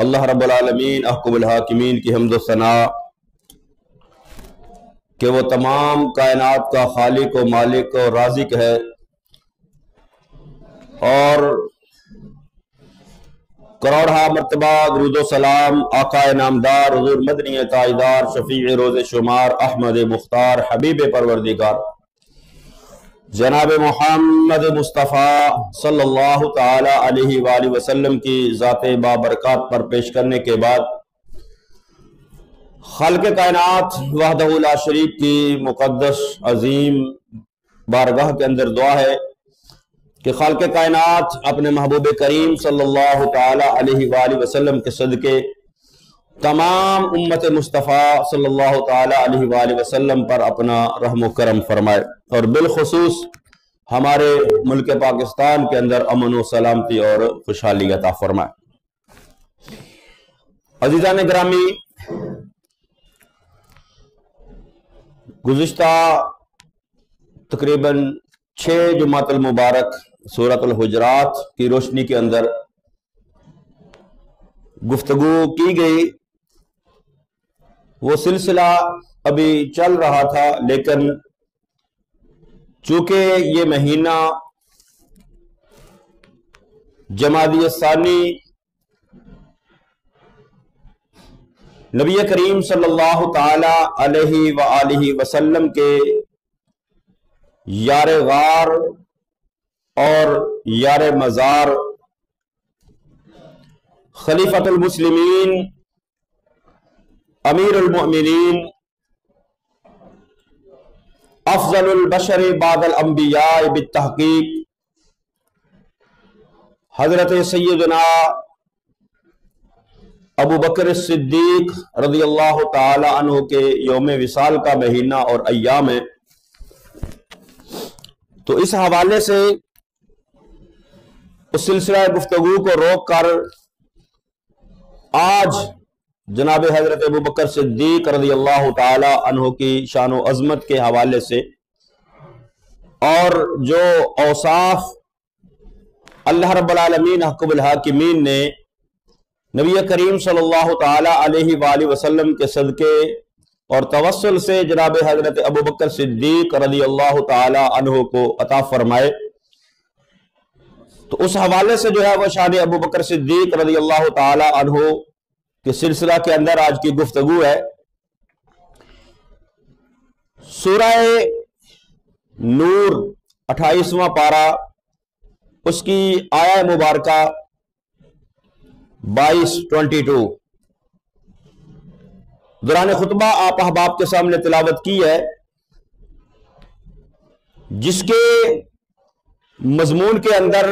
اللہ رب العالمین احکم الحاکمین کی حمد و ثناء کہ وہ تمام کائنات کا خالق و مالک و رازق ہے، اور کروڑہا مرتبہ درود و سلام آقا نامدار حضور مدنی تاجدار شفیع روز شمار احمد مختار حبیب پروردگار جناب محمد مصطفیٰ صلی اللہ تعالی علیہ وآلہ وسلم کی ذات بابرکات پر پیش کرنے کے بعد خالق کائنات وحدہ لا شریک کی مقدس عظیم بارگاہ کے اندر دعا ہے کہ خالق کائنات اپنے محبوب کریم صلی اللہ تعالی علیہ وآلہ وسلم کے صدقے تمام امت مصطفیٰ صلی اللہ تعالی علیہ وآلہ وسلم پر اپنا رحم و کرم فرمائے، اور بالخصوص ہمارے ملک پاکستان کے اندر امن و سلامتی اور خوشحالی عطا فرمائے۔ عزیزان گرامی، گزشتہ تقریباً 6 جمعۃ المبارک سورۃ الحجرات کی روشنی کے اندر گفتگو کی گئی۔ وہ سلسلہ ابھی چل رہا تھا، لیکن چونکہ یہ مہینہ جمادی الثانی نبی کریم صلی اللہ تعالی علیہ وآلہ وسلم کے یار غار اور یار مزار خلیفۃ المسلمین امیر المؤمنین افضل البشر بعد الانبیاء بالتحقیق حضرت سیدنا ابو بکر الصدیق رضی اللہ تعالی عنہ کے یوم وصال کا مہینہ اور ایام ہے، تو اس حوالے سے اس سلسلہ گفتگو کو روک کر آج جناب حضرت ابو بکر صدیق رضی اللہ تعالی عنہ کی شان و عظمت کے حوالے سے اور جو اوصاف اللہ رب العالمین احکم الحاکمین نے نبی کریم صلی اللہ تعالی علیہ وآلہ وسلم کے صدقے اور توسل سے جناب حضرت ابو بکر صدیق رضی اللہ تعالی عنہ کو عطا فرمائے، تو اس حوالے سے جو ہے وہ شان ابو بکر صدیق رضی اللہ تعالی عنہ کے سلسلہ کے اندر آج کی گفتگو ہے۔ سورہ نور 28واں پارہ، اس کی آیہ مبارکہ 22 دوران خطبہ آپ احباب کے سامنے تلاوت کی ہے، جس کے مضمون کے اندر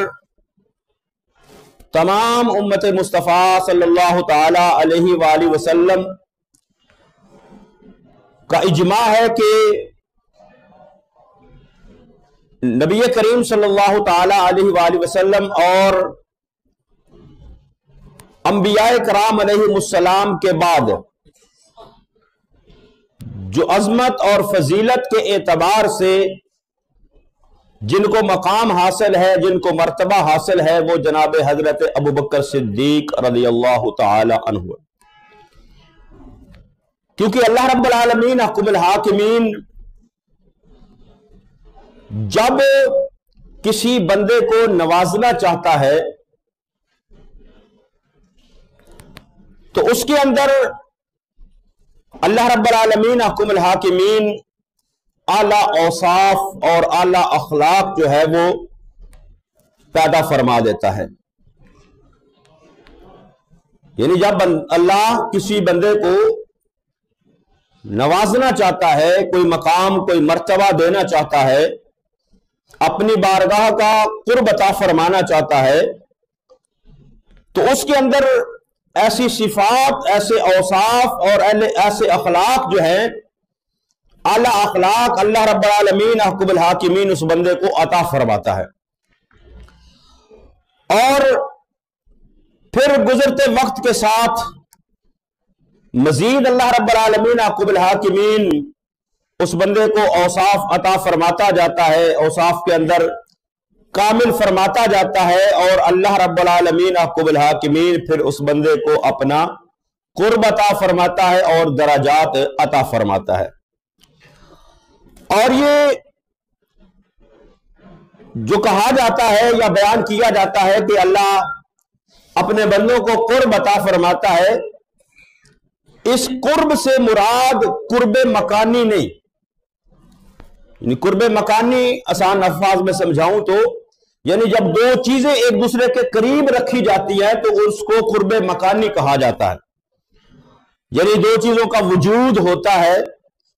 تمام امت مصطفیٰ صلی اللہ تعالی علیہ وآلہ وسلم کا اجماع ہے کہ نبی کریم صلی اللہ تعالی علیہ وآلہ وسلم اور انبیاء کرام علیہ السلام کے بعد جو عظمت اور فضیلت کے اعتبار سے جن کو مقام حاصل ہے، جن کو مرتبہ حاصل ہے، وہ جناب حضرت ابو بکر صدیق رضی اللہ تعالی عنہ، کیونکہ اللہ رب العالمین احکم الحاکمین جب کسی بندے کو نوازنا چاہتا ہے تو اس کے اندر اللہ رب العالمین احکم الحاکمین اعلیٰ اوصاف اور اعلیٰ اخلاق جو ہے وہ پیدا فرما دیتا ہے۔ یعنی جب اللہ کسی بندے کو نوازنا چاہتا ہے، کوئی مقام کوئی مرتبہ دینا چاہتا ہے، اپنی بارگاہ کا قرب عطا فرمانا چاہتا ہے، تو اس کے اندر ایسی صفات، ایسے اوصاف اور ایسے اخلاق جو ہیں، اعلیٰ اخلاق اللہ رب العالمین احکم الحاکمین اس بندے کو عطا فرماتا ہے، اور پھر گزرتے وقت کے ساتھ مزید اللہ رب العالمین احکم الحاکمین اس بندے کو اوصاف عطا فرماتا جاتا ہے۔ اوصاف کے اندر کامل فرماتا جاتا ہے اور اللہ رب العالمین احکم الحاکمین پھر اس بندے کو اپنا قرب عطا فرماتا ہے اور درجات عطا فرماتا ہے۔ اور یہ جو کہا جاتا ہے یا بیان کیا جاتا ہے کہ اللہ اپنے بندوں کو قرب عطا فرماتا ہے، اس قرب سے مراد قرب مکانی نہیں، یعنی قرب مکانی آسان الفاظ میں سمجھاؤں تو یعنی جب دو چیزیں ایک دوسرے کے قریب رکھی جاتی ہیں تو اس کو قرب مکانی کہا جاتا ہے، یعنی دو چیزوں کا وجود ہوتا ہے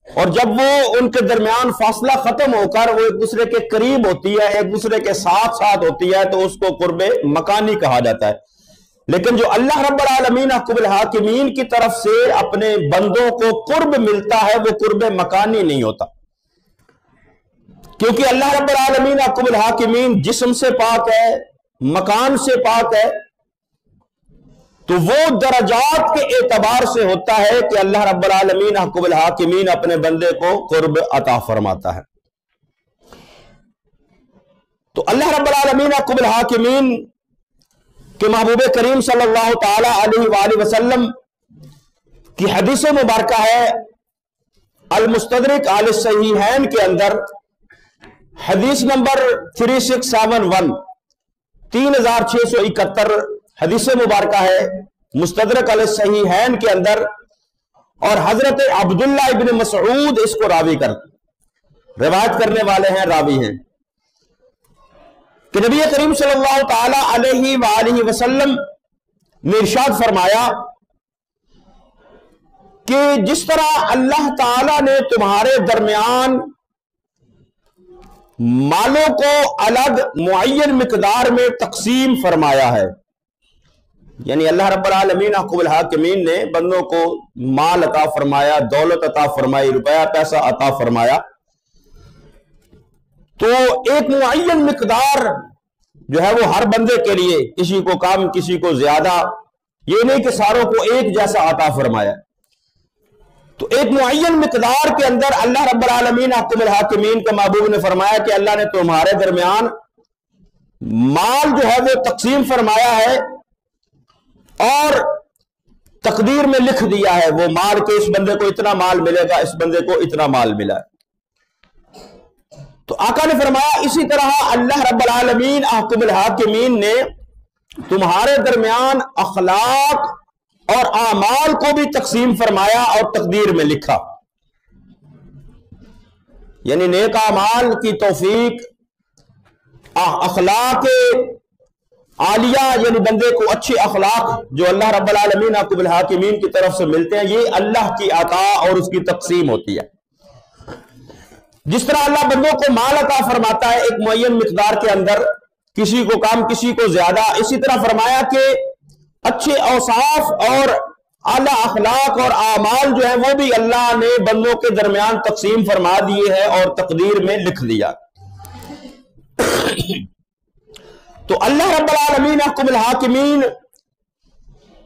اور جب وہ ان کے درمیان فاصلہ ختم ہو کر وہ ایک دوسرے کے قریب ہوتی ہے، ایک دوسرے کے ساتھ ساتھ ہوتی ہے تو اس کو قرب مکانی کہا جاتا ہے۔ لیکن جو اللہ رب العالمین احکم الحاکمین کی طرف سے اپنے بندوں کو قرب ملتا ہے وہ قرب مکانی نہیں ہوتا، کیونکہ اللہ رب العالمین احکم الحاکمین جسم سے پاک ہے، مکان سے پاک ہے، تو وہ درجات کے اعتبار سے ہوتا ہے کہ اللہ رب العالمین احکم الحاکمین اپنے بندے کو قرب عطا فرماتا ہے۔ تو اللہ رب العالمین احکم الحاکمین کہ محبوب کریم صلی اللہ تعالی علیہ وآلہ وسلم کی حدیث مبارکہ ہے المستدرک علی الصحیحین کے اندر حدیث نمبر 3671 3671 حدیث مبارکہ ہے مستدرک علی الصحیحین کے اندر، اور حضرت عبداللہ ابن مسعود اس کو روایت کرنے والے ہیں، راوی ہیں، کہ نبی کریم صلی اللہ تعالی علیہ وآلہ وسلم نے ارشاد فرمایا کہ جس طرح اللہ تعالی نے تمہارے درمیان مالوں کو الگ معین مقدار میں تقسیم فرمایا ہے، یعنی اللہ رب العالمین احکم الحاکمین نے بندوں کو مال عطا فرمایا، دولت عطا فرمائی، روپیہ پیسہ عطا فرمایا، تو ایک معین مقدار جو ہے وہ ہر بندے کے لیے، کسی کو کم کسی کو زیادہ، یہ نہیں کہ ساروں کو ایک جیسا عطا فرمایا، تو ایک معین مقدار کے اندر اللہ رب العالمین احکم الحاکمین کے محبوب نے فرمایا کہ اللہ نے تمہارے درمیان مال جو ہے وہ تقسیم فرمایا ہے اور تقدیر میں لکھ دیا ہے وہ مال کہ اس بندے کو اتنا مال ملے گا، اس بندے کو اتنا مال ملا ہے۔ تو آقا نے فرمایا اسی طرح اللہ رب العالمین احکم الحاکمین نے تمہارے درمیان اخلاق اور اعمال کو بھی تقسیم فرمایا اور تقدیر میں لکھا، یعنی نیک اعمال کی توفیق، اخلاق عالیہ یعنی بندے کو اچھے اخلاق جو اللہ رب العالمین احکم الحاکمین کی طرف سے ملتے ہیں، یہ اللہ کی عطا اور اس کی تقسیم ہوتی ہے۔ جس طرح اللہ بندوں کو مال عطا فرماتا ہے ایک معین مقدار کے اندر، کسی کو کم کسی کو زیادہ، اسی طرح فرمایا کہ اچھے اوصاف اور اعلیٰ اخلاق اور اعمال جو ہیں وہ بھی اللہ نے بندوں کے درمیان تقسیم فرما دیے ہیں اور تقدیر میں لکھ دیا۔ تو اللہ رب العالمین احکم الحاکمین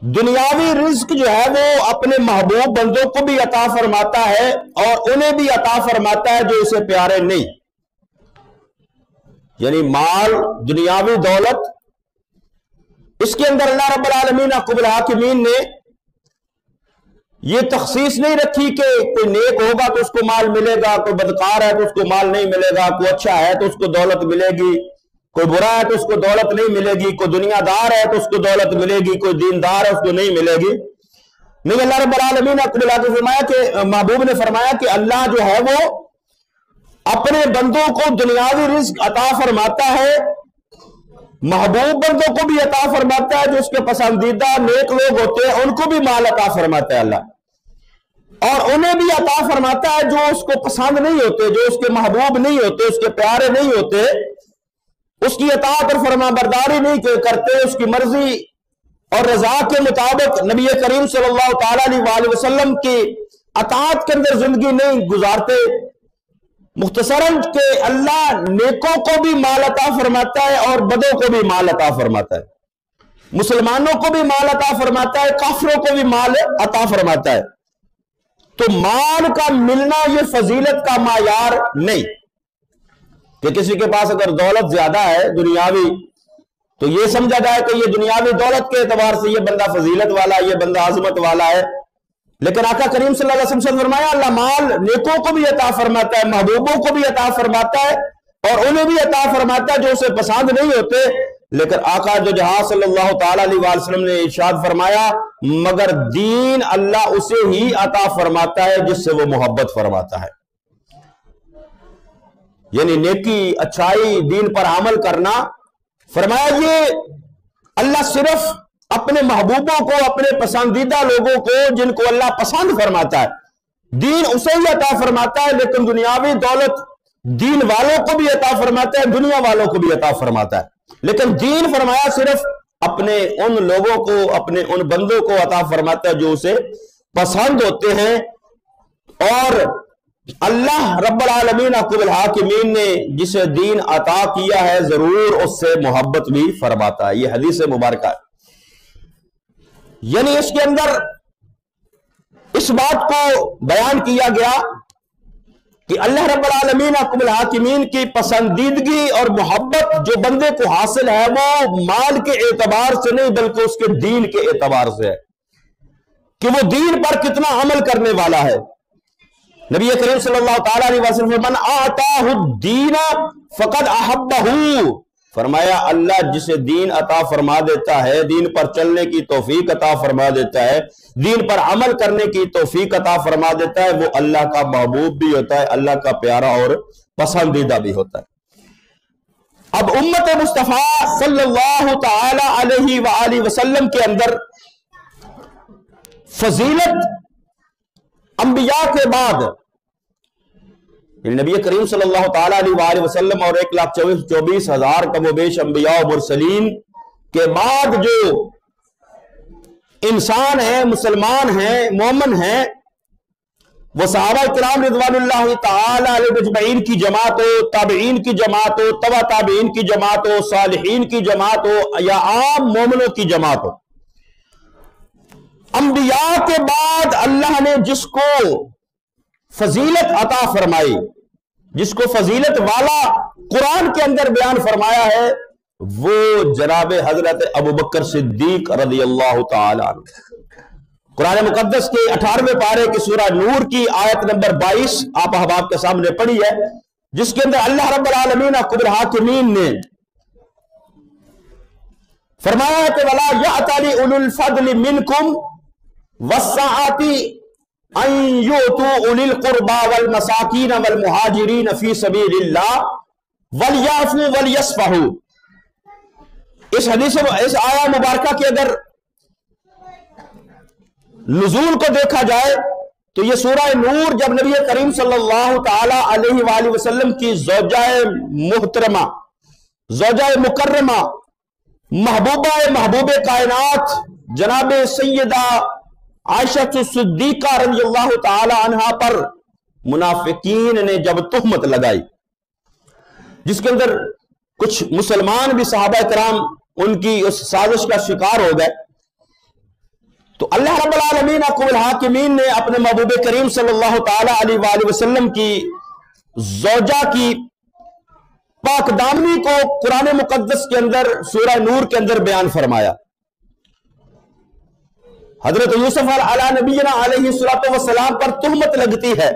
دنیاوی رزق جو ہے وہ اپنے محبوب بندوں کو بھی عطا فرماتا ہے اور انہیں بھی عطا فرماتا ہے جو اسے پیارے نہیں، یعنی مال، دنیاوی دولت، اس کے اندر اللہ رب العالمین احکم الحاکمین نے یہ تخصیص نہیں رکھی کہ کوئی نیک ہوگا تو اس کو مال ملے گا، کوئی بدکار ہے تو اس کو مال نہیں ملے گا، کوئی اچھا ہے تو اس کو دولت ملے گی، کوئی برا ہے تو اس کو دولت نہیں ملے گی، کوئی دنیا دار ہے تو اس کو دولت ملے گی، کوئی دیندار ہے اس کو نہیں ملے گی۔ نہیں، اللہ رب العالمین نے فرمایا کہ محبوب نے فرمایا کہ اللہ جو ہے وہ اپنے بندوں کو دنیاوی رزق عطا فرماتا ہے، محبوب بندوں کو بھی عطا فرماتا ہے، جو اس کے پسندیدہ نیک لوگ ہوتے ہیں ان کو بھی مال عطا فرماتا ہے اللہ، اور انہیں بھی عطا فرماتا ہے جو اس کو پسند نہیں ہوتے، جو اس کے محبوب نہیں ہوتے، اس کے پیارے نہیں ہوتے، اس کی اطاعت اور فرما برداری نہیں کرتے، اس کی مرضی اور رضا کے مطابق نبی کریم صلی اللہ تعالی علیہ وآلہ وسلم کی اطاعت کے اندر زندگی نہیں گزارتے۔ مختصراً کہ اللہ نیکوں کو بھی مال عطا فرماتا ہے اور بدوں کو بھی مال عطا فرماتا ہے، مسلمانوں کو بھی مال عطا فرماتا ہے، کافروں کو بھی مال عطا فرماتا ہے۔ تو مال کا ملنا یہ فضیلت کا معیار نہیں، کہ کسی کے پاس اگر دولت زیادہ ہے دنیاوی تو یہ سمجھا جائے کہ یہ دنیاوی دولت کے اعتبار سے یہ بندہ فضیلت والا، یہ بندہ عظمت والا ہے. لیکن آقا کریم صلی اللہ علیہ وسلم نے فرمایا اللہ مال نیکوں کو بھی عطا فرماتا ہے، محبوبوں کو بھی عطا فرماتا ہے، اور انہیں بھی عطا فرماتا ہے جو اسے پسند نہیں ہوتے. لیکن آقا جو جہاں صلی اللہ تعالی علیہ وآلہ وسلم نے ارشاد فرمایا مگر دین اللہ اسے ہی عطا فرماتا ہے جس سے وہ محبت فرماتا ہے. یعنی نیکی، اچھائی، دین پر عمل کرنا، فرمایا یہ اللہ صرف اپنے محبوبوں کو، اپنے پسندیدہ لوگوں کو جن کو اللہ پسند فرماتا ہے دین اسے ہی عطا فرماتا ہے. لیکن دنیاوی دولت دین والوں کو بھی عطا فرماتا ہے، دنیا والوں کو بھی عطا فرماتا ہے. لیکن دین فرمایا صرف اپنے ان لوگوں کو، اپنے ان بندوں کو عطا فرماتا ہے جو اسے پسند ہوتے ہیں. اور اللہ رب العالمین حکم الحاکمین نے جسے دین عطا کیا ہے ضرور اس سے محبت بھی فرماتا ہے. یہ حدیث مبارکہ ہے. یعنی اس کے اندر اس بات کو بیان کیا گیا کہ اللہ رب العالمین حکم الحاکمین کی پسندیدگی اور محبت جو بندے کو حاصل ہے وہ مال کے اعتبار سے نہیں بلکہ اس کے دین کے اعتبار سے ہے کہ وہ دین پر کتنا عمل کرنے والا ہے. نبی کریم صلی اللہ تعالی علیہ وسلم من آتاہ الدین فقد احبہ، فرمایا اللہ جسے دین عطا فرما دیتا ہے، دین پر چلنے کی توفیق عطا فرما دیتا ہے، دین پر عمل کرنے کی توفیق عطا فرما دیتا ہے، وہ اللہ کا محبوب بھی ہوتا ہے، اللہ کا پیارا اور پسندیدہ بھی ہوتا ہے. اب امت مصطفیٰ صلی اللہ تعالی علیہ وآلہ وسلم کے اندر فضیلت انبیاء کے بعد، نبی کریم صلی اللہ تعالی علیہ وآلہ وسلم اور 1,24,000 کم و بیش انبیاء و مرسلین کے بعد جو انسان ہیں، مسلمان ہیں، مومن ہیں، وہ صحابہ کرام رضوان اللہ تعالی علیہ اجمعین کی جماعت ہو، تابعین کی جماعت ہو، تبع تابعین کی جماعت ہو، صالحین کی جماعت ہو یا عام مومنوں کی جماعت ہو، انبیاء کے بعد اللہ نے جس کو فضیلت عطا فرمائی، جس کو فضیلت والا قرآن کے اندر بیان فرمایا ہے، وہ جناب حضرت ابوبکر صدیق رضی اللہ تعالی عنہ. قرآن مقدس کے 18ویں پارے کی سورہ نور کی آیت نمبر 22 آپ احباب کے سامنے پڑھی ہے، جس کے اندر اللہ رب العالمین حکم الحاکمین نے فرمایا ہے کہ وَلَا يَأْتَلِ أُولُو الْفَضْلِ مِنْكُمْ وَالسَّعَةِ ان یؤتوا اولی القربى والمساکین والمہاجرین فی سبیل اللہ ولیعفوا ولیصفحوا. اس حدیث اس آیہ مبارکہ کے اگر نزول کو دیکھا جائے تو یہ سورہ نور جب نبی کریم صلی اللہ تعالی علیہ وآلہ وسلم کی زوجہ محترمہ، زوجہ مکرمہ، محبوبہ محبوب کائنات جناب سیدہ عائشہ صدیقہ رضی اللہ تعالی عنہا پر منافقین نے جب تہمت لگائی، جس کے اندر کچھ مسلمان بھی صحابہ کرام ان کی اس سازش کا شکار ہو گئے، تو اللہ رب العالمین حکم الحاکمین نے اپنے محبوب کریم صلی اللہ تعالی علیہ وآلہ وسلم کی زوجہ کی پاک دامنی کو قرآن مقدس کے اندر سورہ نور کے اندر بیان فرمایا. حضرت یوسف علیہ نبینا علیہ السلام پر تہمت لگتی ہے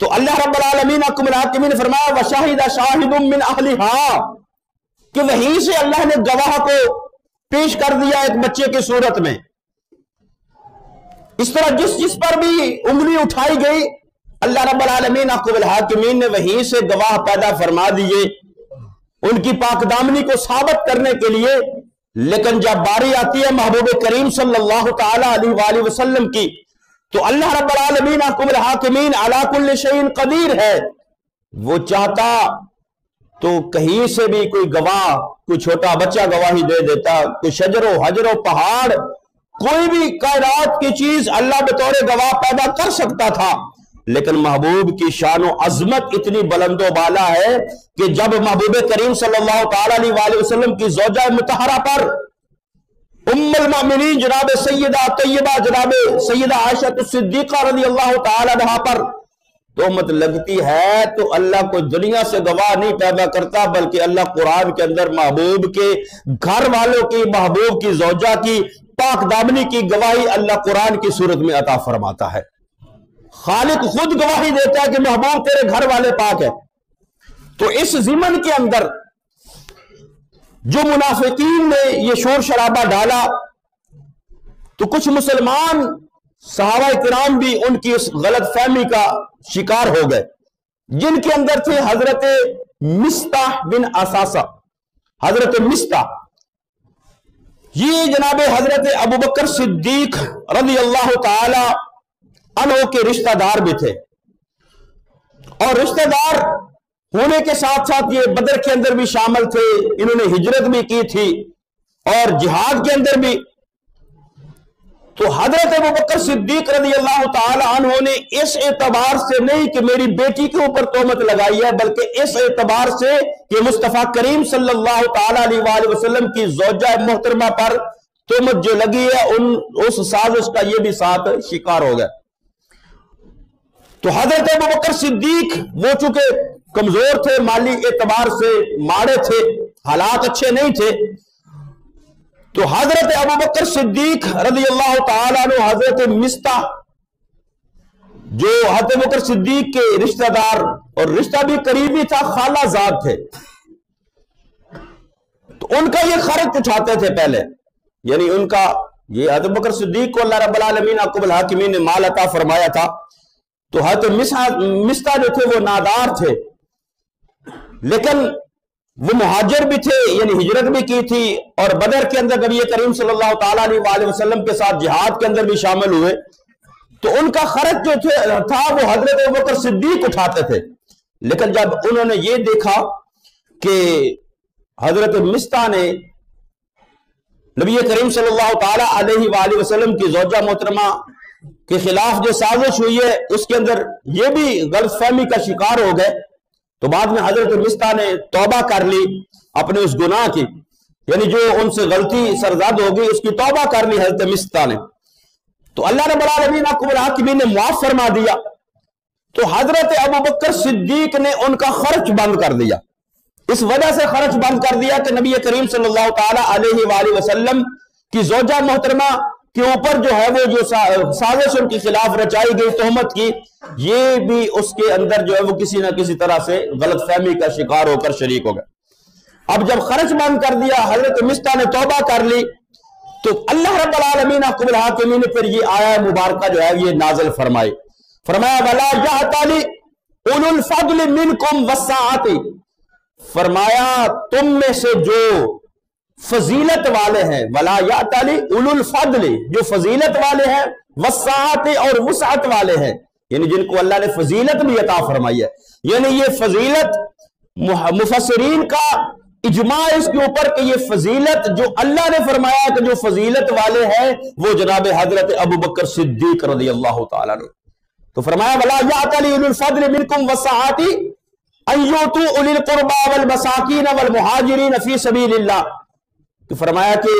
تو اللہ رب العالمین حکم الحاکمین نے فرمایا وَشَاهِدَ شَاهِدٌ مِّنْ أَهْلِهَا، کہ وہیں سے اللہ نے گواہ کو پیش کر دیا ایک بچے کی صورت میں. اس طرح جس پر بھی انگلی اٹھائی گئی اللہ رب العالمین حکم الحاکمین نے وہیں سے گواہ پیدا فرما دیے ان کی پاک دامنی کو ثابت کرنے کے لیے. لیکن جب باری آتی ہے محبوب کریم صلی اللہ تعالی علیہ وآلہ وسلم کی تو اللہ رب العالمین حکم الحاکمین علی کل شیء قدیر ہے. وہ چاہتا تو کہیں سے بھی کوئی گواہ، کوئی چھوٹا بچہ گواہی دے دیتا، کوئی شجر و حجر و پہاڑ، کوئی بھی کائنات کی چیز اللہ بطور گواہ پیدا کر سکتا تھا. لیکن محبوب کی شان و عظمت اتنی بلند و بالا ہے کہ جب محبوب کریم صلی اللہ تعالی علیہ وآلہ وسلم کی زوجہ مطہرہ پر ام المؤمنین جناب سیدہ طیبہ جناب سیدہ عائشہ صدیقہ رضی اللہ تعالی عنہا پر تہمت لگتی ہے تو اللہ کو دنیا سے گواہ نہیں پیدا کرتا، بلکہ اللہ قرآن کے اندر محبوب کے گھر والوں کی، محبوب کی زوجہ کی پاک دامنی کی گواہی اللہ قرآن کی صورت میں عطا فرماتا ہے۔ خالق خود گواہی دیتا ہے کہ محبوب تیرے گھر والے پاک ہیں۔ تو اس ضمن کے اندر جو منافقین نے یہ شور شرابہ ڈالا تو کچھ مسلمان صحابہ کرام بھی ان کی اس غلط فہمی کا شکار ہو گئے، جن کے اندر تھے حضرت مصطح بن اساسہ۔ حضرت مصطح یہ جناب حضرت ابوبکر صدیق رضی اللہ تعالی عنہ کے رشتہ دار بھی تھے، اور رشتہ دار ہونے کے ساتھ ساتھ یہ بدر کے اندر بھی شامل تھے، انہوں نے ہجرت بھی کی تھی اور جہاد کے اندر بھی۔ تو حضرت ابوبکر صدیق رضی اللہ تعالی عنہ نے اس اعتبار سے نہیں کہ میری بیٹی کے اوپر تہمت لگائی ہے، بلکہ اس اعتبار سے کہ مصطفیٰ کریم صلی اللہ تعالی علیہ وآلہ وسلم کی زوجہ محترمہ پر تہمت جو لگی ہے اس سازش کا یہ بھی ساتھ شکار ہو گیا۔ تو حضرت ابوبکر صدیق وہ چونکہ کمزور تھے، مالی اعتبار سے ماڑے تھے، حالات اچھے نہیں تھے، تو حضرت ابوبکر صدیق رضی اللہ تعالیٰ عنہ حضرت مصطح جو حضرت ابوبکر صدیق کے رشتہ دار اور رشتہ بھی قریبی تھا، خالہ زاد تھے، تو ان کا یہ خرچ اٹھاتے تھے پہلے، یعنی ان کا یہ حضرت ابوبکر صدیق کو اللہ رب العالمین عقب الحاکمین نے مال عطا فرمایا تھا، تو حضرت مصطح جو تھے وہ نادار تھے، لیکن وہ مہاجر بھی تھے، یعنی ہجرت بھی کی تھی، اور بدر کے اندر نبی کریم صلی اللہ تعالیٰ علیہ وآلہ وسلم کے ساتھ جہاد کے اندر بھی شامل ہوئے، تو ان کا خرچ جو تھا وہ حضرت ابوبکر صدیق اٹھاتے تھے۔ لیکن جب انہوں نے یہ دیکھا کہ حضرت مصطح نے نبی کریم صلی اللہ تعالیٰ علیہ وآلہ وسلم کی زوجہ محترمہ کے خلاف جو سازش ہوئی ہے اس کے اندر یہ بھی غلط فہمی کا شکار ہو گئے، تو بعد میں حضرت مصطح نے توبہ کر لی اپنے اس گناہ کی، یعنی جو ان سے غلطی سرزد ہو گئی اس کی توبہ کر لی حضرت مصطح نے، تو اللہ رب العالمین عقب الحاکمین نے معاف فرما دیا۔ تو حضرت ابوبکر صدیق نے ان کا خرچ بند کر دیا، اس وجہ سے خرچ بند کر دیا کہ نبی کریم صلی اللہ تعالی علیہ وآلہ وسلم کی زوجہ محترمہ کے اوپر جو ہے وہ جو سازش ان کے خلاف رچائی گئی تہمت کی، یہ بھی اس کے اندر جو ہے وہ کسی نہ کسی طرح سے غلط فہمی کا شکار ہو کر شریک ہو گئے۔ اب جب خرچ بند کر دیا، حضرت مصطح نے توبہ کر لی، تو اللہ رب العالمین عقب الحاکمین نے پھر یہ آیہ مبارکہ جو ہے یہ نازل فرمائی، فرمایا وَلَا يَعْتَلِ أُولُو الْفَضْلِ مِنْكُمْ وَالسَّعَةِ، فرمایا تم میں سے جو فضیلت والے ہیں، وَلَا يَعْتَلِ أُولُو الْفَضْلِ جو فضیلت والے ہیں، وَالسَّعَةِ اور وسعت والے ہیں، یعنی جن کو اللہ نے فضیلت بھی عطا فرمائی ہے، یعنی یہ فضیلت مفسرین کا اجماع اس کے اوپر کہ یہ فضیلت جو اللہ نے فرمایا کہ جو فضیلت والے ہیں وہ جناب حضرت ابوبکر صدیق رضی اللہ تعالیٰ عنہ، تو فرمایا وَلَا يَعْتَلِ أُولُو الْفَضْلِ مِنْكُمْ وَالسَّعَةِ أَن يُؤْتُوا أُولِي الْقُرْبَى وَالْمَسَاكِينَ وَالْمُهَاجِرِينَ فِي سَبِيلِ اللَّهِ، تو فرمایا کہ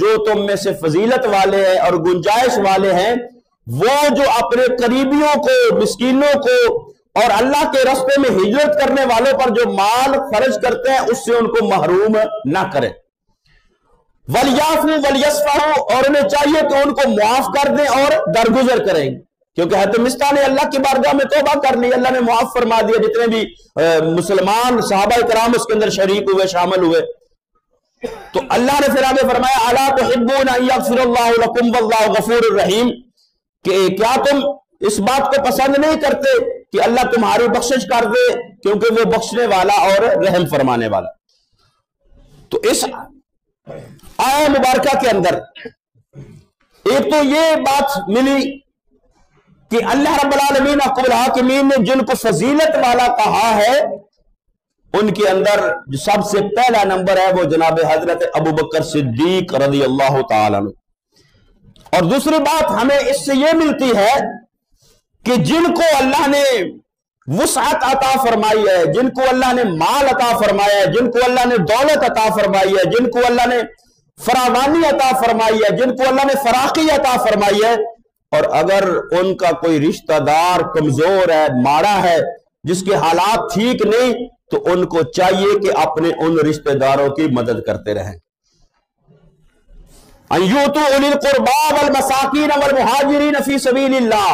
جو تم میں سے فضیلت والے ہیں اور گنجائش والے ہیں وہ جو اپنے قریبیوں کو، مسکینوں کو اور اللہ کے راستے میں ہجرت کرنے والوں پر جو مال خرچ کرتے ہیں اس سے ان کو محروم نہ کریں، وَلْيَعْفُوا وَلْيَصْفَحُوا اور انہیں چاہیے کہ ان کو معاف کر دیں اور درگزر کریں، کیونکہ حضرت مصطح نے اللہ کی بارگاہ میں توبہ کر لی، اللہ نے معاف فرما دیا، جتنے بھی مسلمان صحابہ کرام اس کے اندر شریک ہوئے، شامل ہوئے، تو اللہ نے پھر آگے فرمایا اَلَا تُحِبُّونَ أَن يَغْفِرَ اللَّهُ لَكُمْ وَاللَّهُ غَفُورٌ الرَّحِيمٌ، کہ کیا تم اس بات کو پسند نہیں کرتے کہ اللہ تمہاری بخشش کر دے کیونکہ وہ بخشنے والا اور رحم فرمانے والا۔ تو اس آیہ مبارکہ کے اندر ایک تو یہ بات ملی کہ اللہ رب العالمین عقب الحاکمین نے جن کو فضیلت والا کہا ہے ان کے اندر جو سب سے پہلا نمبر ہے وہ جناب حضرت ابوبکر صدیق رضی اللہ تعالیٰ عنہ۔ اور دوسری بات ہمیں اس سے یہ ملتی ہے کہ جن کو اللہ نے وسعت عطا فرمائی ہے، جن کو اللہ نے مال عطا فرمایا ہے، جن کو اللہ نے دولت عطا فرمائی ہے، جن کو اللہ نے فراوانی عطا فرمائی ہے، جن کو اللہ نے فراخی عطا فرمائی ہے، اور اگر ان کا کوئی رشتہ دار کمزور ہے، ماڑا ہے، جس کے حالات ٹھیک نہیں، تو ان کو چاہیے کہ اپنے ان رشتہ داروں کی مدد کرتے رہیں۔ ان یؤتوا اولی القربی والمساکین والمہاجرین فی سبیل اللہ،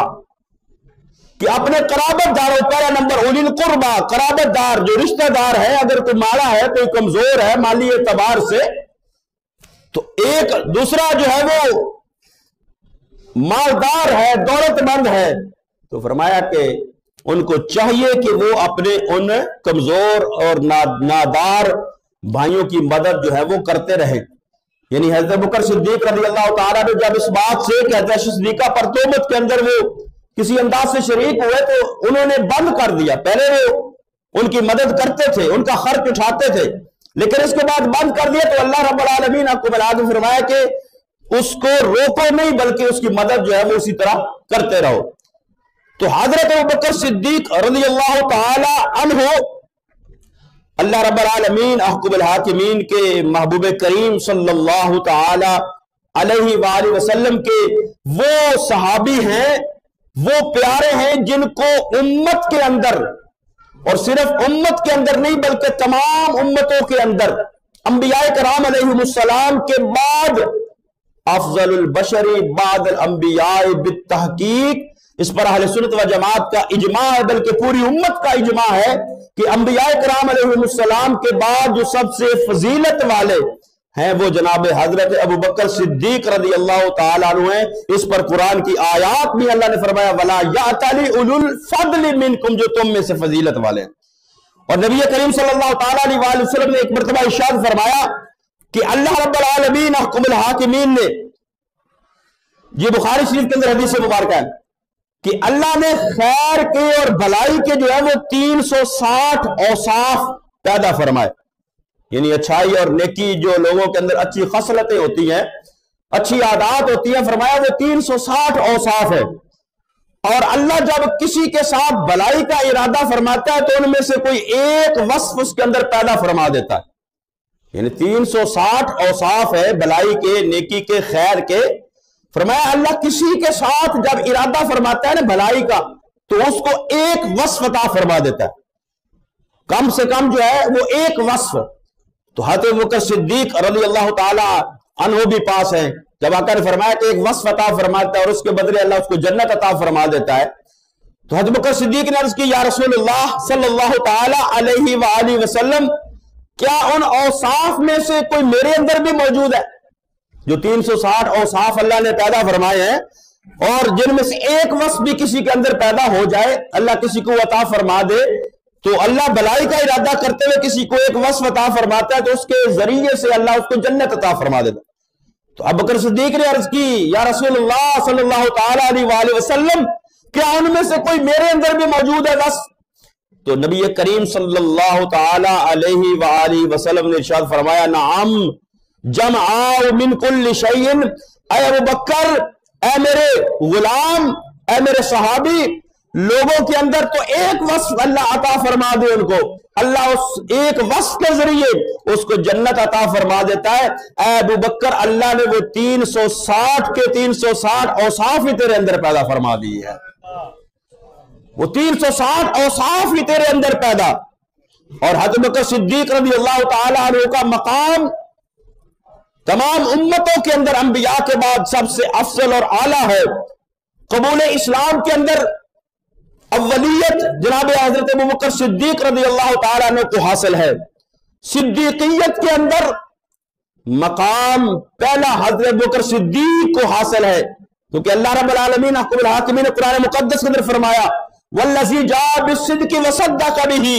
کہ اپنے قرابت داروں، پہلا نمبر اولی القربی، قرابت دار جو رشتہ دار ہے، اگر کوئی ماڑا ہے، کوئی کمزور ہے مالی اعتبار سے، تو ایک دوسرا جو ہے وہ مالدار ہے، دولت مند ہے، تو فرمایا کہ ان کو چاہیے کہ وہ اپنے ان کمزور اور نادار بھائیوں کی مدد جو ہے وہ کرتے رہیں۔ یعنی حضرت ابوبکر صدیق رضی اللہ تعالیٰ نے جب اس بات سے کہ حضرت صدیقہ پر تہمت کے اندر وہ کسی انداز سے شریک ہوئے تو انہوں نے بند کر دیا۔ پہلے وہ ان کی مدد کرتے تھے، ان کا خرچ اٹھاتے تھے، لیکن اس کے بعد بند کر دیا، تو اللہ رب العالمین آپ کو بلا کے فرمایا کہ اس کو روکو نہیں، بلکہ اس کی مدد جو ہے وہ اسی طرح کرتے رہو۔ تو حضرت ابوبکر صدیق رضی اللہ تعالی عنہ، اللہ رب العالمین احکم الحاکمین کے محبوب کریم صلی اللہ تعالی علیہ وآلہ وسلم کے وہ صحابی ہیں، وہ پیارے ہیں جن کو امت کے اندر، اور صرف امت کے اندر نہیں بلکہ تمام امتوں کے اندر، انبیاء کرام علیہم السلام کے بعد افضل البشر بعد الانبیاء بالتحقیق، اس پر اہل سنت و جماعت کا اجماع ہے، بلکہ پوری امت کا اجماع ہے کہ انبیاء کرام علیہم السلام کے بعد جو سب سے فضیلت والے ہیں وہ جناب حضرت ابوبکر صدیق رضی اللہ تعالیٰ عنہ ہیں۔ اس پر قرآن کی آیات بھی اللہ نے فرمایا وَلَا يَأْتَلِ أُولُو الْفَضْلِ مِنْكُمْ، جو تم میں سے فضیلت والے ہیں۔ اور نبی کریم صلی اللہ تعالیٰ علیہ وسلم نے ایک مرتبہ ارشاد فرمایا کہ اللہ رب العالمین احکم الحاکمین نے، یہ بخاری شریف کے اندر حدیث مبارکہ ہے کہ اللہ نے خیر کے اور بھلائی کے جو ہے وہ 360 اوصاف پیدا فرمائے، یعنی اچھائی اور نیکی جو لوگوں کے اندر اچھی خصلتیں ہوتی ہیں، اچھی عادات ہوتی ہیں، فرمایا وہ 360 اوصاف ہے۔ اور اللہ جب کسی کے ساتھ بھلائی کا ارادہ فرماتا ہے تو ان میں سے کوئی ایک وصف اس کے اندر پیدا فرما دیتا ہے، یعنی 360 اوصاف ہے بھلائی کے، نیکی کے، خیر کے۔ فرمایا اللہ کسی کے ساتھ جب ارادہ فرماتا ہے نا بھلائی کا تو اس کو ایک وصف عطا فرما دیتا ہے، کم سے کم جو ہے وہ ایک وصف۔ تو حضرت ابوبکر صدیق رضی اللہ تعالی عنہ بھی پاس ہیں، جب آقا نے فرمایا کہ ایک وصف عطا فرماتا ہے اور اس کے بدلے اللہ اس کو جنت عطا فرما دیتا ہے، تو حضرت ابوبکر صدیق نے عرض کی یا رسول اللہ صلی اللہ تعالی علیہ وآلہ وسلم، کیا ان اوصاف میں سے کوئی میرے اندر بھی موجود ہے؟ جو 360 اوصاف اللہ نے پیدا فرمائے ہیں اور جن میں سے ایک وصف بھی کسی کے اندر پیدا ہو جائے، اللہ کسی کو عطا فرما دے، تو اللہ بھلائی کا ارادہ کرتے ہوئے کسی کو ایک وصف عطا فرماتا ہے تو اس کے ذریعے سے اللہ اس کو جنت عطا فرما دیتا۔ تو ابوبکر صدیق نے عرض کی یا رسول اللہ صلی اللہ تعالی علیہ وآلہ وسلم، کیا ان میں سے کوئی میرے اندر بھی موجود ہے وصف؟ تو نبی کریم صلی اللہ تعالی علیہ وآلہ وسلم نے ارشاد فرمایا نعم جمعاء من کل شیء، اے ابوبکر، اے میرے غلام، اے میرے صحابی، لوگوں کے اندر تو ایک وصف اللہ عطا فرما دے ان کو، اللہ اس ایک وصف کے ذریعے اس کو جنت عطا فرما دیتا ہے۔ اے ابوبکر، اللہ نے وہ 360 کے 360 اوصاف ہی تیرے اندر پیدا فرما دی ہے، وہ 360 اوصاف ہی تیرے اندر پیدا۔ اور حضرت ابوبکر صدیق رضی اللہ تعالی عنہ کا مقام تمام امتوں کے اندر انبیاء کے بعد سب سے افضل اور اعلیٰ ہے۔ قبول اسلام کے اندر اولیت جناب حضرت ابوبکر صدیق رضی اللہ تعالیٰ عنہ کو حاصل ہے۔ صدیقیت کے اندر مقام پہلا حضرت ابوبکر صدیق کو حاصل ہے، کیونکہ اللہ رب العالمین احکم الحاکمین نے قرآن مقدس کے اندر فرمایا والذی جاء بالصدق وصدق بہ،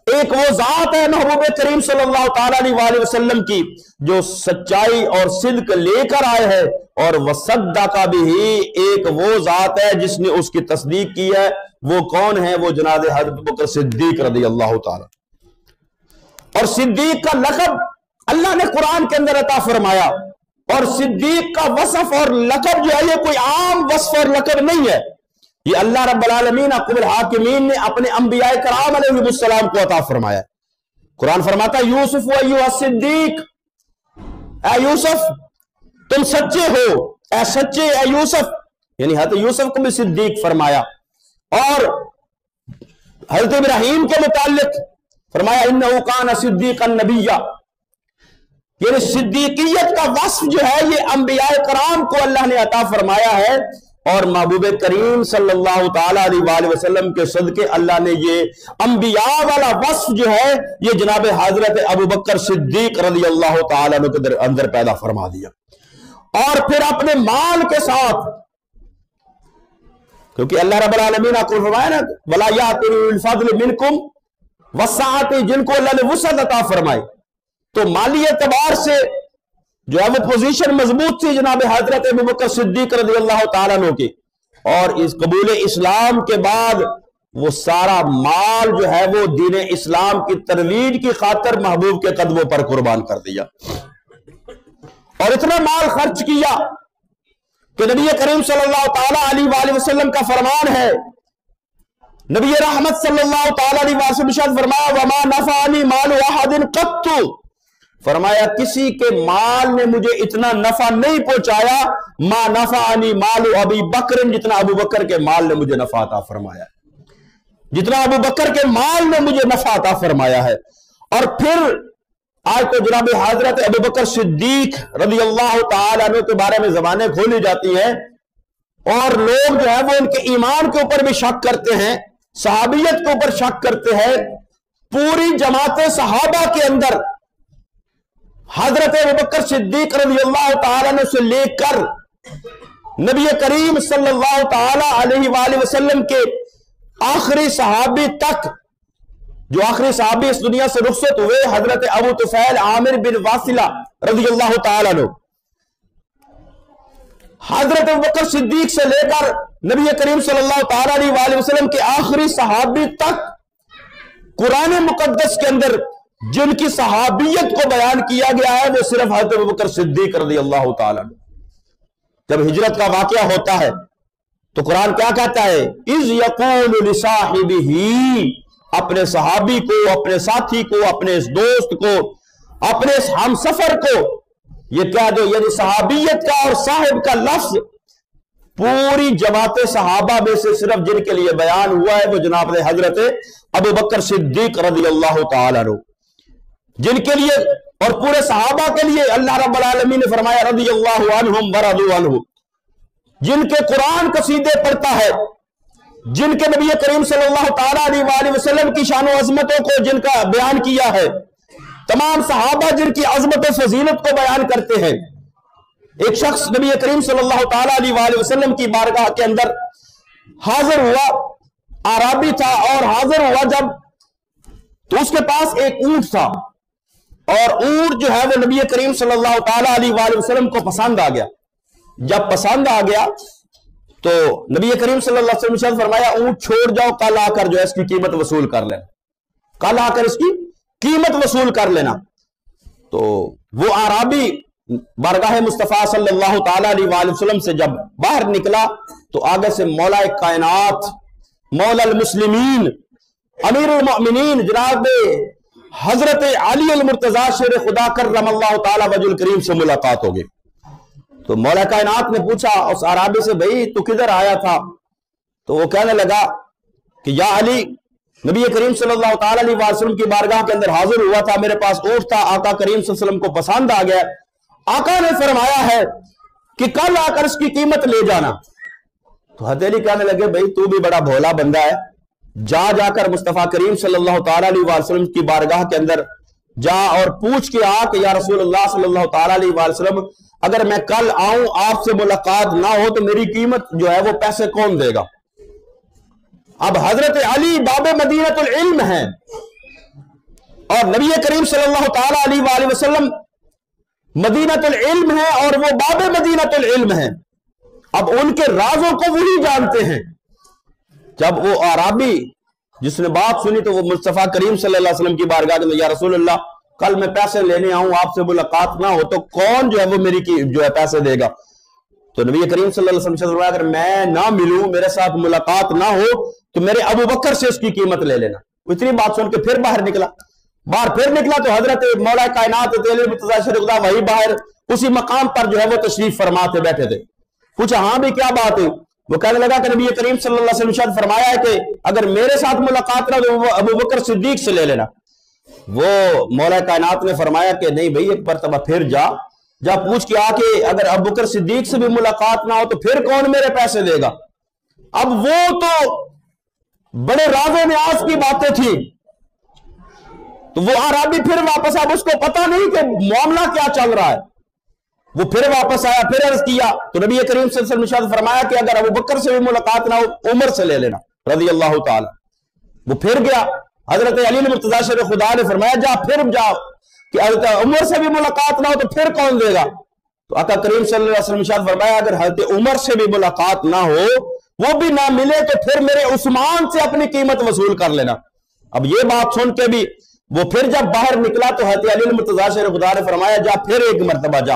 ایک وہ ذات ہے محبوب کریم صلی اللہ تعالی علیہ وآلہ وسلم کی جو سچائی اور صدق لے کر آئے ہے، اور وصدق بہ، ایک وہ ذات ہے جس نے اس کی تصدیق کی ہے۔ وہ کون ہے؟ وہ جناب حضرت ابوبکر صدیق رضی اللہ تعالی۔ اور صدیق کا لقب اللہ نے قرآن کے اندر عطا فرمایا، اور صدیق کا وصف اور لقب جو ہے یہ کوئی عام وصف اور لقب نہیں ہے، یہ اللہ رب العالمین احکم الحاکمین نے اپنے انبیاء کرام علیہ السلام کو عطا فرمایا۔ قرآن فرماتا ہے یوسف ایھا الصدیق، اے یوسف تم سچے ہو، اے سچے، اے یوسف یعنی حضرت یوسف کو بھی صدیق فرمایا، اور حضرت ابراہیم کے متعلق فرمایا انہ کان صدیقا نبیا، یعنی صدیقیت کا وصف جو ہے یہ انبیاء کرام کو اللہ نے عطا فرمایا ہے، اور محبوب کریم صلی اللہ تعالی علیہ وآلہ وسلم کے صدقے اللہ نے یہ انبیاء والا وصف جو ہے یہ جناب حضرت ابوبکر صدیق رضی اللہ تعالیٰ عنہ کے اندر پیدا فرما دیا۔ اور پھر اپنے مال کے ساتھ، کیونکہ اللہ رب العالمین آپ کو فرمایا نا وَلَا يَأْتُلُ الْفَضْلِ مِنْكُمْ وَالسَّعَةِ، جن کو اللہ نے وسعت عطا فرمائی، تو مالی اعتبار سے جو ہے وہ پوزیشن مضبوط تھی جناب حضرت ابوبکر صدیق رضی اللہ تعالیٰ عنہ کی، اور اس قبول اسلام کے بعد وہ سارا مال جو ہے وہ دین اسلام کی ترویج کی خاطر محبوب کے قدموں پر قربان کر دیا، اور اتنا مال خرچ کیا کہ نبی کریم صلی اللہ تعالیٰ علیہ وآلہ وسلم کا فرمان ہے، نبی رحمت صلی اللہ تعالیٰ علیہ وآلہ وسلم فرمایا وَمَا نَفَعَنِي مَالُ أَحَدٍ قَطُّ، فرمایا کسی کے مال نے مجھے اتنا نفع نہیں پہنچایا ما نفعنی مال ابی بکر، جتنا ابو بکر کے مال نے مجھے نفع عطا فرمایا، جتنا ابو بکر کے مال نے مجھے نفع عطا فرمایا ہے۔ اور پھر آج تو جناب حضرت ابو بکر صدیق رضی اللہ تعالیٰ عنہ کے بارے میں زبانیں کھولی جاتی ہیں، اور لوگ جو ہے وہ ان کے ایمان کے اوپر بھی شک کرتے ہیں، صحابیت کے اوپر شک کرتے ہیں۔ پوری جماعت صحابہ کے اندر حضرت ابوبکر صدیق رضی اللہ تعالیٰ عنہ سے لے کر نبی کریم صلی اللہ تعالیٰ علیہ وآلہ وسلم کے آخری صحابی تک، جو آخری صحابی اس دنیا سے رخصت ہوئے حضرت ابو طفیل عامر بن واصلہ رضی اللہ تعالیٰ عنہ، حضرت ابوبکر صدیق سے لے کر نبی کریم صلی اللہ تعالیٰ علیہ وآلہ وسلم کے آخری صحابی تک قرآن مقدس کے اندر جن کی صحابیت کو بیان کیا گیا ہے وہ صرف حضرت ابوبکر صدیق رضی اللہ تعالیٰ عنہ۔ جب ہجرت کا واقعہ ہوتا ہے تو قرآن کیا کہتا ہے اِذْ يَقُولُ لِصَاحِبِهِ، اپنے صحابی کو، اپنے ساتھی کو، اپنے اس دوست کو، اپنے اس ہم سفر کو یہ کہہ دو، یعنی صحابیت کا اور صاحب کا لفظ پوری جماعت صحابہ میں سے صرف جن کے لیے بیان ہوا ہے وہ جناب حضرت ابوبکر صدیق رضی اللہ تعالیٰ عنہ، جن کے لیے اور پورے صحابہ کے لیے اللہ رب العالمین نے فرمایا رضی اللہ عنہم ورضوا عنہ، جن کے قرآن قصیدے پڑھتا ہے، جن کے نبی کریم صلی اللہ تعالیٰ علیہ وآلہ وسلم کی شان و عظمتوں کو جن کا بیان کیا ہے، تمام صحابہ جن کی عظمت و فضیلت کو بیان کرتے ہیں۔ ایک شخص نبی کریم صلی اللہ تعالیٰ علیہ وآلہ وسلم کی بارگاہ کے اندر حاضر ہوا، اعرابی تھا، اور حاضر ہوا جب تو اس کے پاس ایک اونٹ تھا، اور اونٹ جو ہے وہ نبی کریم صلی اللہ تعالیٰ علیہ وآلہ وسلم کو پسند آ گیا۔ جب پسند آ گیا تو نبی کریم صلی اللہ علیہ وسلم نے فرمایا اونٹ چھوڑ جاؤ، کل آ کر جو ہے اس کی قیمت وصول کر لینا، کل آ کر اس کی قیمت وصول کر لینا۔ تو وہ اعرابی بارگاہ مصطفیٰ صلی اللہ تعالیٰ علیہ وآلہ وسلم سے جب باہر نکلا تو آگے سے مولا کائنات، مولا المسلمین، امیر المؤمنین جناب حضرت علی المرتضیٰ شیر خدا کرم اللہ تعالیٰ وجہ الکریم سے ملاقات ہوگی۔ تو مولا کائنات نے پوچھا اس اعرابی سے بھئی تو کدھر آیا تھا؟ تو وہ کہنے لگا کہ یا علی، نبی کریم صلی اللہ تعالیٰ علیہ وسلم کی بارگاہ کے اندر حاضر ہوا تھا، میرے پاس اونٹ تھا، آقا کریم صلی اللہ علیہ وسلم کو پسند آ گیا، آقا نے فرمایا ہے کہ کل آ کر اس کی قیمت لے جانا۔ تو حضرت علی کہنے لگے بھئی تو بھی بڑا بھولا بندہ ہے، جا کر مصطفیٰ کریم صلی اللہ تعالیٰ علیہ وسلم کی بارگاہ کے اندر جا اور پوچھ کے آ کہ یا رسول اللہ صلی اللہ تعالیٰ علیہ وسلم اگر میں کل آؤں آپ سے ملاقات نہ ہو تو میری قیمت جو ہے وہ پیسے کون دے گا؟ اب حضرت علی باب مدینۃ العلم ہیں اور نبی کریم صلی اللہ تعالیٰ علیہ وآلہ وسلم مدینۃ العلم ہے اور وہ باب مدینۃ العلم ہیں۔ اب ان کے رازوں کو وہی جانتے ہیں۔ جب وہ اعرابی جس نے بات سنی تو وہ مصطفیٰ کریم صلی اللہ علیہ وسلم کی بارگاہ کے یا رسول اللہ کل میں پیسے لینے آؤں آپ سے ملاقات نہ ہو تو کون جو ہے وہ میری جو ہے پیسے دے گا؟ تو نبی کریم صلی اللہ علیہ وسلم اگر میں نہ ملوں، میرے ساتھ ملاقات نہ ہو تو میرے ابو بکر سے اس کی قیمت لے لینا۔ اتنی بات سن کے پھر باہر نکلا تو حضرت مولا کائنات وہی باہر اسی مقام پر جو ہے وہ تشریف فرما تھے، بیٹھے تھے۔ پوچھا ہاں بھی کیا بات ہے؟ وہ کہنے لگا کہ نبی کریم صلی اللہ علیہ وسلم فرمایا ہے کہ اگر میرے ساتھ ملاقات نہ ہو تو ابو بکر صدیق سے لے لینا۔ وہ مولا کائنات نے فرمایا کہ نہیں بھائی، ایک مرتبہ پھر جا پوچھ کے آ کے اگر ابو بکر صدیق سے بھی ملاقات نہ ہو تو پھر کون میرے پیسے دے گا۔ اب وہ تو بڑے راز و نیاز کی باتیں تھیں، تو وہ عربی پھر واپس، اب اس کو پتہ نہیں کہ معاملہ کیا چل رہا ہے، وہ پھر واپس آیا، پھر عرض کیا تو نبی کریم صلی اللہ علیہ وسلم نے فرمایا کہ اگر ابو بکر سے بھی ملاقات نہ ہو عمر سے لے لینا رضی اللہ تعالی۔ وہ پھر گیا، حضرت علی مرتضیٰ شیر خدا نے فرمایا جا کہ حضرت عمر سے بھی ملاقات نہ ہو تو پھر کون دے گا؟ تو آقا کریم صلی اللہ علیہ وسلم نے فرمایا اگر حضرت عمر سے بھی ملاقات نہ ہو، وہ بھی نہ ملے، تو پھر میرے عثمان سے اپنی قیمت وصول کر لینا۔ اب یہ بات سن کے بھی وہ پھر جب باہر نکلا تو حضرت علی مرتضیٰ شیر خدا نے فرمایا جا پھر ایک مرتبہ جا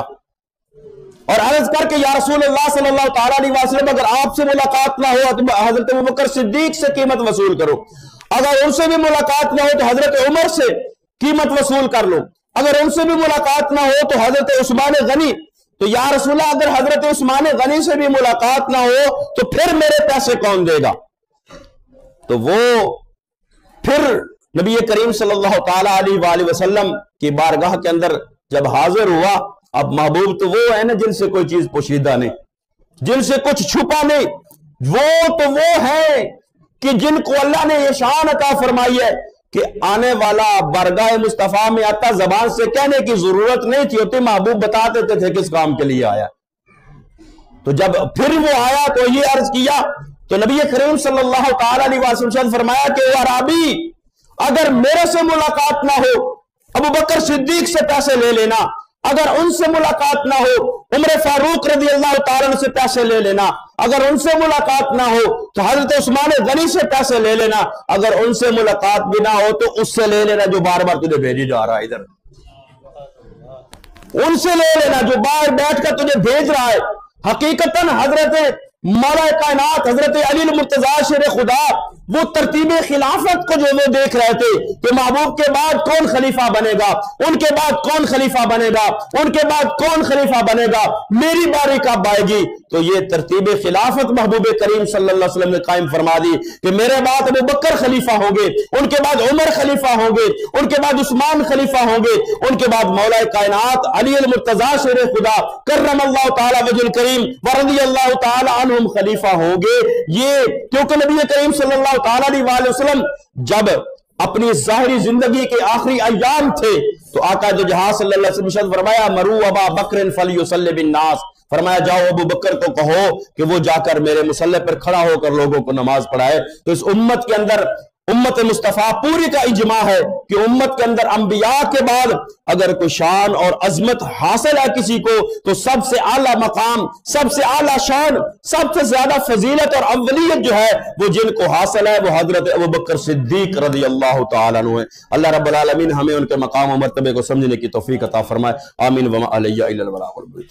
اور عرض کر کے یا رسول اللہ صلی اللہ تعالیٰ علیہ وسلم اگر آپ سے ملاقات نہ ہو تو حضرت ابوبکر صدیق سے قیمت وصول کرو، اگر ان سے بھی ملاقات نہ ہو تو حضرت عمر سے قیمت وصول کر لو، اگر ان سے بھی ملاقات نہ ہو تو حضرت عثمان غنی، تو یا رسول اللہ اگر حضرت عثمان غنی سے بھی ملاقات نہ ہو تو پھر میرے پیسے کون دے گا؟ تو وہ پھر نبی کریم صلی اللہ تعالیٰ علیہ وآلہ وسلم کی بارگاہ کے اندر جب حاضر ہوا، اب محبوب تو وہ ہے نا جن سے کوئی چیز پوشیدہ نہیں، جن سے کچھ چھپا نہیں، وہ تو وہ ہے کہ جن کو اللہ نے یہ شان عطا فرمائی ہے کہ آنے والا بارگاہ مصطفیٰ میں آتا زبان سے کہنے کی ضرورت نہیں تھی ہوتی، محبوب بتا دیتے تھے کس کام کے لیے آیا۔ تو جب پھر وہ آیا تو یہ عرض کیا تو نبی کریم صلی اللہ تعالیٰ علیہ وسلم فرمایا کہ عربی اگر میرے سے ملاقات نہ ہو ابو بکر صدیق سے پیسے لے لینا، اگر ان سے ملاقات نہ ہو عمر فاروق رضی اللہ تعالیٰ سے پیسے لے لینا، اگر ان سے ملاقات نہ ہو تو حضرت عثمان غنی سے پیسے لے لینا، اگر ان سے ملاقات بھی نہ ہو تو اس سے لے لینا جو بار بار تجھے بھیجی جا رہا ہے، ادھر ان سے لے لینا جو باہر بیٹھ کر تجھے بھیج رہا ہے۔ حقیقتاً حضرت مولا کائنات حضرت علی مرتضیٰ شیر خدا وہ ترتیب خلافت کو جو وہ دیکھ رہے تھے کہ محبوب کے بعد کون خلیفہ بنے گا، ان کے بعد کون خلیفہ بنے گا، ان کے بعد کون خلیفہ بنے گا، میری باری کب آئے گی، تو یہ ترتیب خلافت محبوب کریم صلی اللہ علیہ وسلم نے قائم فرما دی کہ میرے بعد ابو بکر خلیفہ ہوں گے، ان کے بعد عمر خلیفہ ہوں گے، ان کے بعد عثمان خلیفہ ہوں گے، ان کے بعد مولا کائنات علی المرتضیٰ شیر خدا کرم اللہ تعالی وجہ الکریم ورضی اللہ تعالی عنہم خلیفہ ہوں گے۔ یہ کیونکہ نبی کریم صلی اللہ تعالیٰ علیہ وآلہ وسلم جب اپنی ظاہری زندگی کے آخری ایام تھے تو آقا دو جہاں صلی اللہ علیہ وسلم فرمایا مرو ابا بکر فلیصلی بالناس، فرمایا جاؤ ابو بکر کو کہو کہ وہ جا کر میرے مصلی پر کھڑا ہو کر لوگوں کو نماز پڑھائے۔ تو اس امت کے اندر امت مصطفیٰ پوری کا اجماع ہے کہ امت کے اندر انبیاء کے بعد اگر کوئی شان اور عظمت حاصل ہے کسی کو تو سب سے اعلیٰ مقام، سب سے اعلیٰ شان، سب سے زیادہ فضیلت اور اولیت جو ہے وہ جن کو حاصل ہے وہ حضرت ابوبکر صدیق رضی اللہ تعالیٰ عنہ ہے۔ اللہ رب العالمین ہمیں ان کے مقام و مرتبے کو سمجھنے کی توفیق عطا فرمائے، آمین۔ وما علیہ الا البلاغ المبین۔